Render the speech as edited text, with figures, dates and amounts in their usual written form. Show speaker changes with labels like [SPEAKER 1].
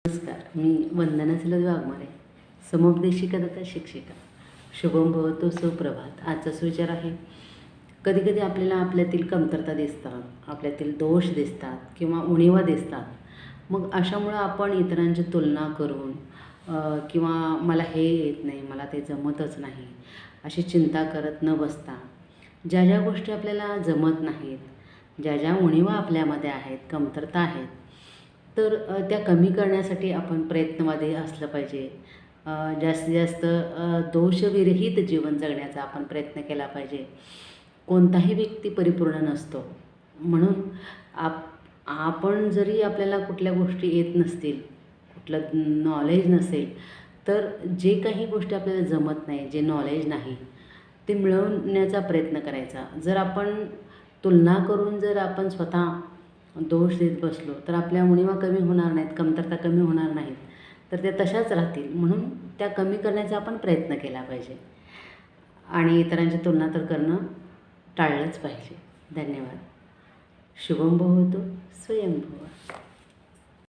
[SPEAKER 1] नमस्कार, मी वंदना सिलद वाघमारे, समुपदेशिका तथा शिक्षिका. शुभम भवतो सुप्रभात. आजचा सुविचार आहे, कधी आपल्याला आपल्यातील कमतरता दिसतात, आपल्यातील दोष दिसतात किंवा उणीवा दिसतात. मग अशामुळं आपण इतरांची तुलना करून किंवा मला हे येत नाही, मला ते जमतच नाही अशी चिंता करत न बसता, ज्या गोष्टी आपल्याला जमत नाहीत, ज्या उणीवा आपल्यामध्ये आहेत, कमतरता आहेत, तर त्या कमी करण्यासाठी आपण प्रयत्नवादी असलं पाहिजे. जास्तीत जास्त दोषविरहित जीवन जगण्याचा आपण प्रयत्न केला पाहिजे. कोणताही व्यक्ती परिपूर्ण नसतो. म्हणून आपण जरी आपल्याला कुठल्या गोष्टी येत नसतील, कुठलं नॉलेज नसेल, तर जे काही गोष्टी आपल्याला जमत नाही, जे नॉलेज नाही, ते मिळवण्याचा प्रयत्न करायचा. जर आपण तुलना करून जर आपण स्वतः दोष देत बसलो तर आपल्या उणीवा कमी होणार नाहीत, कमतरता कमी होणार नाहीत, तर त्या तशाच राहतील. म्हणून त्या कमी करण्याचा आपण प्रयत्न केला पाहिजे आणि इतरांची तुलना तर करणं टाळलंच पाहिजे. धन्यवाद. शुभम भवतु स्वयं भव.